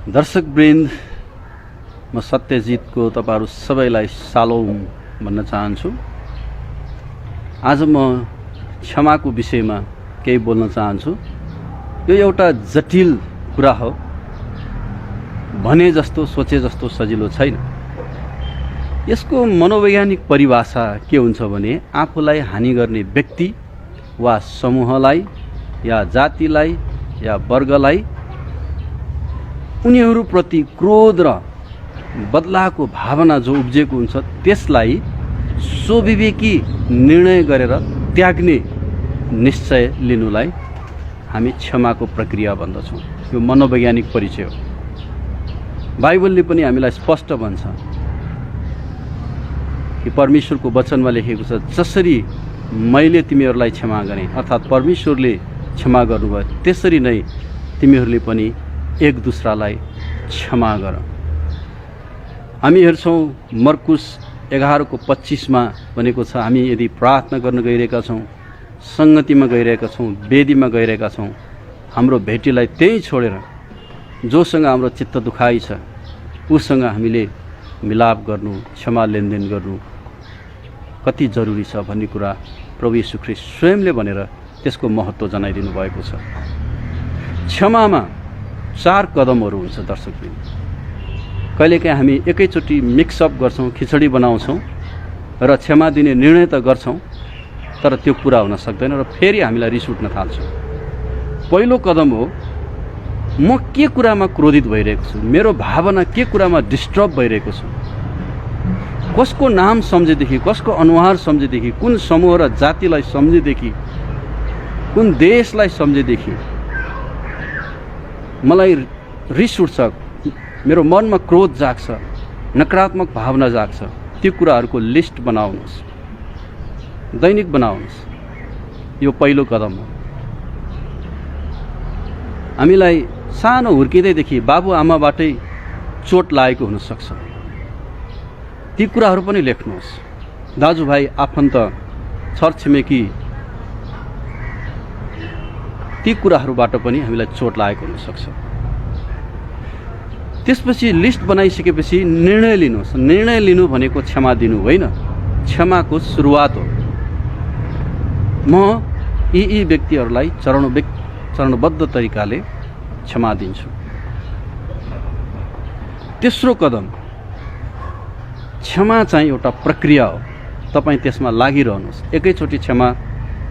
दर्शकवृन्द, म सत्यजितको तपाईहरु सबैलाई सालोम भन्न चाहन्छु। आज म क्षमाको विषयमा केही बोल्न चाहन्छु। यो एउटा जटिल कुरा हो, भने जस्तो सोचे जस्तो सजिलो छैन। यसको मनोवैज्ञानिक परिभाषा के हुन्छ भने आफूलाई हानि गर्ने व्यक्ति वा समूहलाई या जातिलाई या वर्गलाई उनीहरूप्रति क्रोध र बदलाको भावना जो उब्जेको हुन्छ त्यसलाई स्वविवेकी निर्णय गरेर त्याग्ने निश्चय लिनुलाई हामी क्षमाको प्रक्रिया भन्दछौँ। यो मनोवैज्ञानिक परिचय हो। बाइबलले पनि हामीलाई स्पष्ट भन्छ कि परमेश्वरको वचनमा लेखेको छ, जसरी मैले तिमीहरूलाई क्षमा गरेँ अर्थात् परमेश्वरले क्षमा गर्नुभयो त्यसरी नै तिमीहरूले पनि एक दुसरालाई क्षमा गर। हामी हेर्छौँ मर्कुस 11:25 भनेको छ, हामी यदि प्रार्थना गर्न गइरहेका छौँ, संगतिमा गइरहेका छौँ, वेदीमा गइरहेका छौँ, हाम्रो भेटीलाई त्यही छोडेर जोसँग हाम्रो चित्त दुखाइ छ उसँग हामीले मिलाप गर्नु, क्षमा लेनदेन गर्नु कति जरुरी छ भन्ने कुरा प्रभु येशू ख्रीष्ट स्वयंले भनेर त्यसको महत्त्व जनाइदिनु भएको छ। क्षमामा 4 कदमहरू हुन्छ दर्शकवृन्द। कहिलेकाहीँ हामी एकैचोटि मिक्सअप गर्छौँ, खिचडी बनाउँछौँ र क्षमा दिने निर्णय त गर्छौँ, तर त्यो पुरा हुन सक्दैन र फेरि हामीलाई रिस उठ्न थाल्छ। पहिलो कदम हो, म के कुरामा क्रोधित भइरहेको छु, मेरो भावना के कुरामा डिस्टर्ब भइरहेको छु, कसको नाम सम्झेदेखि, कसको अनुहार सम्झेदेखि, कुन समूह र जातिलाई सम्झेदेखि, कुन देशलाई सम्झेदेखि मलाई रिस उठ्छ, मेरो मनमा क्रोध जाग्छ, नकारात्मक भावना जाग्छ, त्यो कुराहरूको लिस्ट बनाउनुहोस्, दैनिक बनाउनुहोस्। यो पहिलो कदम हो। हामीलाई सानो हुर्किँदैदेखि बाबुआमाबाटै चोट लागेको हुनसक्छ, ती कुराहरू पनि लेख्नुहोस्। दाजुभाइ, आफन्त, छरछिमेकी, ती कुराहरूबाट पनि हामीलाई चोट लागेको हुनसक्छ। त्यसपछि लिस्ट बनाइसकेपछि निर्णय लिनुहोस्। निर्णय लिनु भनेको क्षमा दिनु होइन, क्षमाको सुरुवात हो। म यी व्यक्तिहरूलाई चरणबद्ध तरिकाले क्षमा दिन्छु। तेस्रो कदम, क्षमा चाहिँ एउटा प्रक्रिया हो, तपाईँ त्यसमा लागिरहनुहोस्। एकैचोटि क्षमा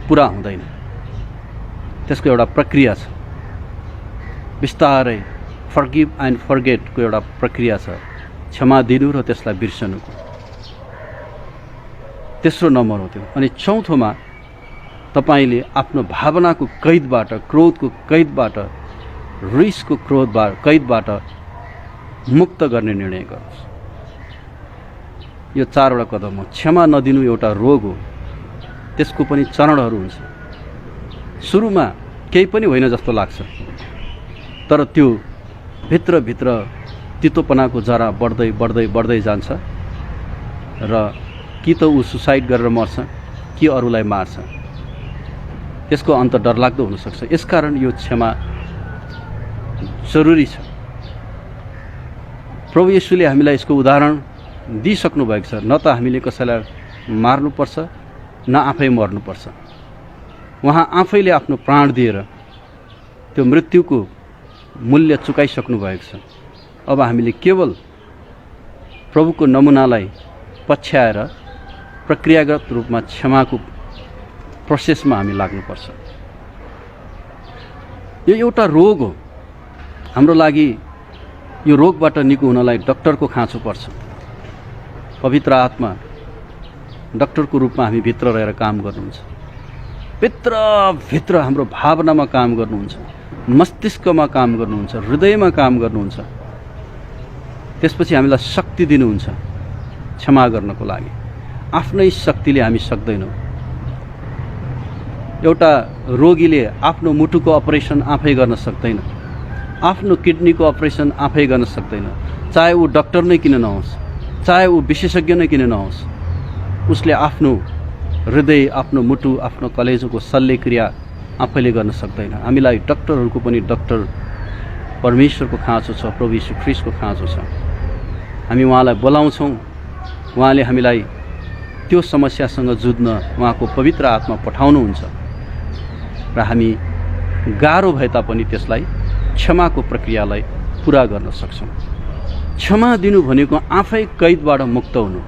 पुरा हुँदैन, त्यसको एउटा प्रक्रिया छ। बिस्तारै फर्गिभ एन्ड फर्गेटको एउटा प्रक्रिया छ, क्षमा दिनु र त्यसलाई बिर्सनुको। तेस्रो नम्बर हो त्यो। अनि चौथोमा तपाईले आफ्नो भावनाको कैदबाट, क्रोधको कैदबाट, रिसको कैदबाट मुक्त गर्ने निर्णय गर्नुहोस्। यो 4वटा कदम हो। क्षमा नदिनु एउटा रोग हो, त्यसको पनि चरणहरू हुन्छ। सुरुमा केही पनि होइन जस्तो लाग्छ, तर त्यो भित्रभित्र तितोपनाको जरा बढ्दै बढ्दै बढ्दै जान्छ र कि त ऊ सुसाइड गरेर मर्छ कि अरूलाई मार्छ। त्यसको अन्त डरलाग्दो हुनसक्छ। यसकारण यो क्षमा जरुरी छ। प्रभु येशूले हामीलाई यसको उदाहरण दिइसक्नु भएको छ। न त हामीले कसैलाई मार्नुपर्छ, न आफै मर्नुपर्छ। उहाँ आफैले आफ्नो प्राण दिएर त्यो मृत्युको मूल्य चुकाइसक्नु भएको छ। अब हामीले केवल प्रभुको नमुनालाई पछ्याएर प्रक्रियागत रूपमा क्षमाको प्रोसेसमा हामी लाग्नुपर्छ। यो एउटा रोग हो। हाम्रो लागि यो रोगबाट निको हुनलाई डाक्टरको खाँचो पर्छ। पवित्र आत्मा डाक्टरको रूपमा हामी भित्र रहेर काम गर्नुहुन्छ। भित्र हाम्रो भावनामा काम गर्नुहुन्छ, मस्तिष्कमा काम गर्नुहुन्छ, हृदयमा काम गर्नुहुन्छ। त्यसपछि हामीलाई शक्ति दिनुहुन्छ क्षमा गर्नको लागि। आफ्नै शक्तिले हामी सक्दैनौँ। एउटा रोगीले आफ्नो मुटुको अपरेसन आफै गर्न सक्दैन, आफ्नो किडनीको अपरेसन आफै गर्न सक्दैन, चाहे ऊ डाक्टर नै किन नहोस्, चाहे ऊ विशेषज्ञ नै किन नहोस्। उसले आफ्नो हृदय, आफ्नो मुटु, आफ्नो कलेजोको शल्यक्रिया आफैले गर्न सक्दैन। हामीलाई डाक्टरहरूको पनि डाक्टर परमेश्वरको खाँचो छ, प्रभु यीशु ख्रीष्टको खाँचो छ। हामी उहाँलाई बोलाउँछौँ, उहाँले हामीलाई त्यो समस्यासँग जुझ्न उहाँको पवित्र आत्मा पठाउनुहुन्छ र हामी गाह्रो भए तापनि त्यसलाई क्षमाको प्रक्रियालाई पुरा गर्न सक्छौँ। क्षमा दिनु भनेको आफै कैदबाट मुक्त हुनु।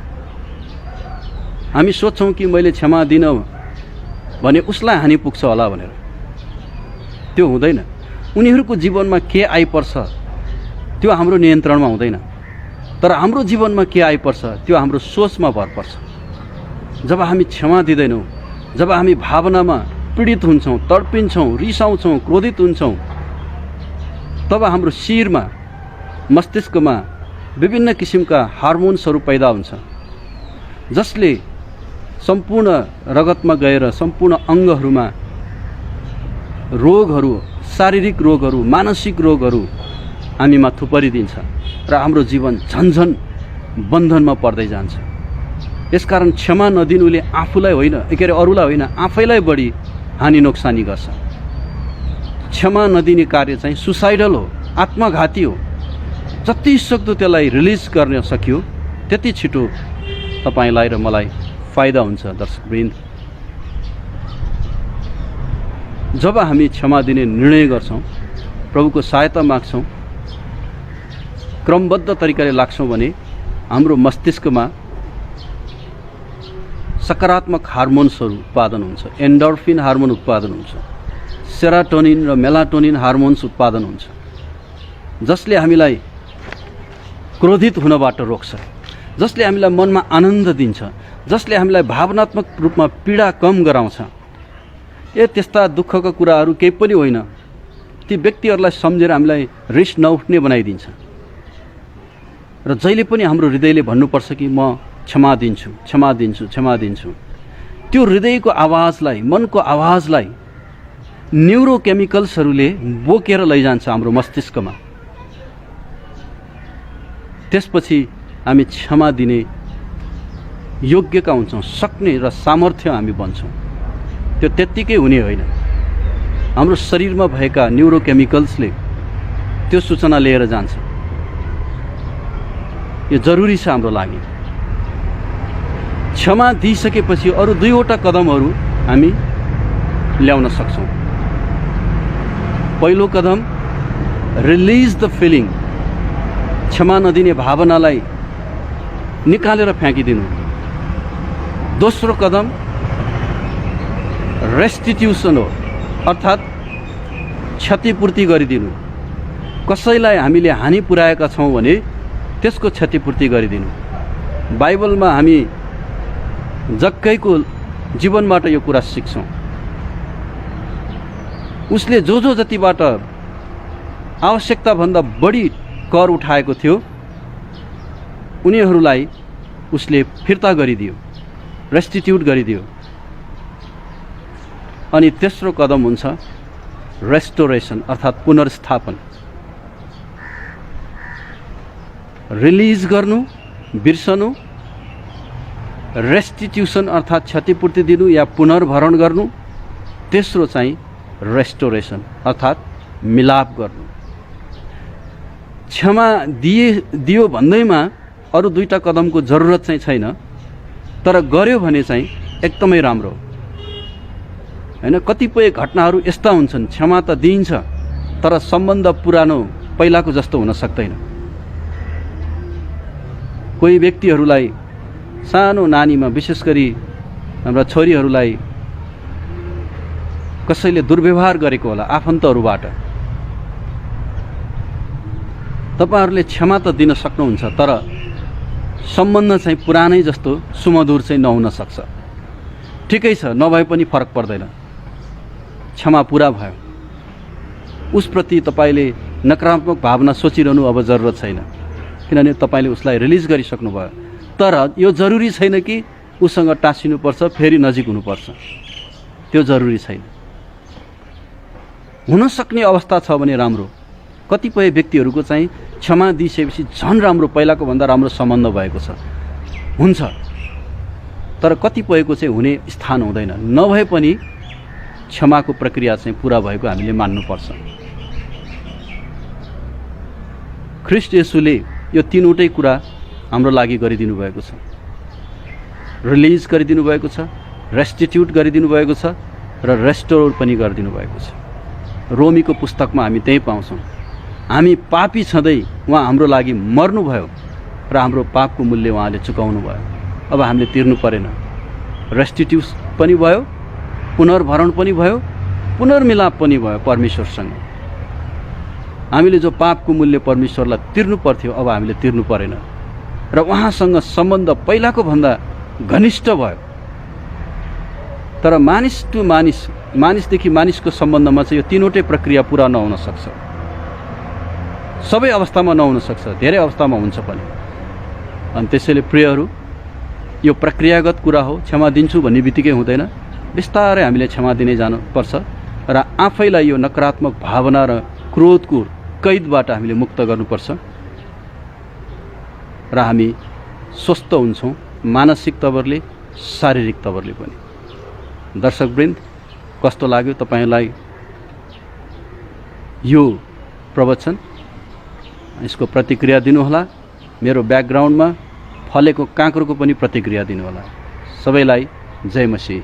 हामी सोच्छौँ कि मैले क्षमा दिन भने उसलाई हानि पुग्छ होला भनेर, त्यो हुँदैन। उनीहरूको जीवनमा के आइपर्छ त्यो हाम्रो नियन्त्रणमा हुँदैन, तर हाम्रो जीवनमा के आइपर्छ त्यो हाम्रो सोचमा भर पर्छ। जब हामी क्षमा दिँदैनौँ, जब हामी भावनामा पीडित हुन्छौँ, तडपिन्छौँ, रिसाउँछौँ, क्रोधित हुन्छौँ, तब हाम्रो शिरमा, मस्तिष्कमा विभिन्न किसिमका हार्मोन्सहरू पैदा हुन्छ, जसले सम्पूर्ण रगतमा गएर सम्पूर्ण अङ्गहरूमा रोगहरू, शारीरिक रोगहरू, मानसिक रोगहरू हामीमा थुपरिदिन्छ र हाम्रो जीवन झन्झन बन्धनमा पर्दै जान्छ। यसकारण क्षमा नदिनुले आफूलाई होइन, अरूलाई होइन, आफैलाई बढी हानि नोक्सानी गर्छ। क्षमा नदिने कार्य चाहिँ सुसाइडल हो, आत्मघाती हो। जति सक्दो त्यसलाई रिलिज गर्न सकियो त्यति छिटो तपाईँलाई र मलाई फाइदा हुन्छ। दर्शकवृन्द, जब हामी क्षमा दिने निर्णय गर्छौँ, प्रभुको सहायता माग्छौँ, क्रमबद्ध तरिकाले लाग्छौँ भने हाम्रो मस्तिष्कमा सकारात्मक हार्मोन्सहरू उत्पादन हुन्छ। एन्डोर्फिन हार्मोन उत्पादन हुन्छ, सेरोटोनिन र मेलाटोनिन हार्मोन्स उत्पादन हुन्छ, जसले हामीलाई क्रोधित हुनबाट रोक्छ, जसले हामीलाई मनमा आनन्द दिन्छ, जसले हामीलाई भावनात्मक रूपमा पीडा कम गराउँछ। त्यस्ता दुःखका कुराहरू केही पनि होइन, ती व्यक्तिहरूलाई सम्झेर हामीलाई रिस नउठ्ने बनाइदिन्छ। र जहिले पनि हाम्रो हृदयले भन्नुपर्छ कि म क्षमा दिन्छु, क्षमा दिन्छु, क्षमा दिन्छु। त्यो हृदयको आवाजलाई, मनको आवाजलाई न्युरोकेमिकल्सहरूले बोकेर लैजान्छ हाम्रो मस्तिष्कमा। त्यसपछि हामी क्षमा दिने योग्यका हुन्छौँ, सक्ने र सामर्थ्य हामी बन्छौँ। त्यो त्यत्तिकै हुने होइन, हाम्रो शरीरमा भएका न्युरोकेमिकल्सले त्यो सूचना लिएर जान्छ। यो जरुरी छ हाम्रो लागि। क्षमा दिइसकेपछि अरू दुईवटा कदमहरू हामी ल्याउन सक्छौँ। पहिलो कदम, रिलिज द फिलिङ, क्षमा नदिने भावनालाई निकालेर फ्याँकिदिनु। दोस्रो कदम रेस्टिट्युसन हो, अर्थात् क्षतिपूर्ति गरिदिनु। कसैलाई हामीले हानि पुर्याएका छौँ भने त्यसको क्षतिपूर्ति गरिदिनु। बाइबलमा हामी जक्कैको जीवनबाट यो कुरा सिक्छौँ। उसले जो जतिबाट आवश्यकताभन्दा बढी कर उठाएको थियो उनीहरूलाई उसले फिर्ता गरिदियो, रेस्टिट्युट गरिदियो। अनि तेस्रो कदम हुन्छ रेस्टोरेसन, अर्थात् पुनर्स्थापन। रिलिज गर्नु, बिर्सनु, रेस्टिट्युसन अर्थात् क्षतिपूर्ति दिनु या पुनर्भरण गर्नु। तेस्रो चाहिँ रेस्टोरेसन अर्थात् मिलाप गर्नु। क्षमा दियो भन्दैमा अरू दुईटा कदमको जरुरत चाहिँ छैन, तर गर्यो भने चाहिँ एकदमै राम्रो हैन। कतिपय घटनाहरू यस्ता हुन्छन्, क्षमा त दिइन्छ तर सम्बन्ध पुरानो पहिलाको जस्तो हुन सक्दैन। कोही व्यक्तिहरूलाई सानो नानीमा, विशेष गरी हाम्रा छोरीहरूलाई कसैले दुर्व्यवहार गरेको होला आफन्तहरूबाट। तपाईहरूले क्षमा त दिन सक्नुहुन्छ तर सम्बन्ध चाहिँ पुरानै जस्तो सुमधुर चाहिँ नहुन सक्छ। ठिकै छ, नभए पनि फरक पर्दैन, क्षमा पुरा भयो। उसप्रति तपाईँले नकारात्मक भावना सोचिरहनु अब जरुरत छैन, किनभने तपाईँले उसलाई रिलिज गरिसक्नु भयो। तर यो जरुरी छैन कि उसँग टाँसिनुपर्छ, फेरि नजिक हुनुपर्छ, त्यो जरुरी छैन। हुन सक्ने अवस्था छ भने राम्रो। कतिपय व्यक्तिहरूको चाहिँ क्षमा दिइसकेपछि झन् राम्रो, पहिलाको भन्दा राम्रो सम्बन्ध भएको छ, हुन्छ। तर कतिपयको चाहिँ हुने स्थान हुँदैन। नभए पनि क्षमाको प्रक्रिया चाहिँ पुरा भएको हामीले मान्नुपर्छ। ख्रीष्ट येशूले यो तीनवटै कुरा हाम्रो लागि गरिदिनु भएको छ। रिलिज गरिदिनु भएको छ, रेस्टिट्युट गरिदिनु भएको छ र रेस्टोर पनि गरिदिनु भएको छ। रोमीको पुस्तकमा हामी त्यही पाउँछौँ। हामी पापी छँदै उहाँ हाम्रो लागि मर्नुभयो र हाम्रो पापको मूल्य उहाँले चुकाउनु भयो। अब हामीले तिर्नु परेन। रेस्टिट्युट पनि भयो, पुनर्भरण पनि भयो, पुनर्मिलाप पनि भयो परमेश्वरसँग। हामीले जो पापको मूल्य परमेश्वरलाई तिर्नु पर्थ्यो अब हामीले तिर्नु परेन र उहाँसँग सम्बन्ध पहिलाको भन्दा घनिष्ठ भयो। तर मानिस टु मानिस, मानिसदेखि मानिसको सम्बन्धमा चाहिँ यो तीनवटै प्रक्रिया पुरा नहुन सक्छ। सबै अवस्थामा नहुन सक्छ, धेरै अवस्थामा हुन्छ पनि। अनि त्यसैले प्रियहरू, यो प्रक्रियागत कुरा हो। क्षमा दिन्छु भन्ने बित्तिकै हुँदैन। बिस्तारै हामीले क्षमा दिने जानुपर्छ र आफैलाई यो नकारात्मक भावना र क्रोधको कैदबाट हामीले मुक्त गर्नुपर्छ र हामी स्वस्थ हुन्छौँ, मानसिक तवरले, शारीरिक तवरले पनि। दर्शकवृन्द, कस्तो लाग्यो तपाईँलाई यो प्रवचन? यसको प्रतिक्रिया दिनुहोला। मेरो ब्याकग्राउन्डमा फलेको काँक्रोको पनि प्रतिक्रिया दिनुहोला। सबैलाई जय मसीह।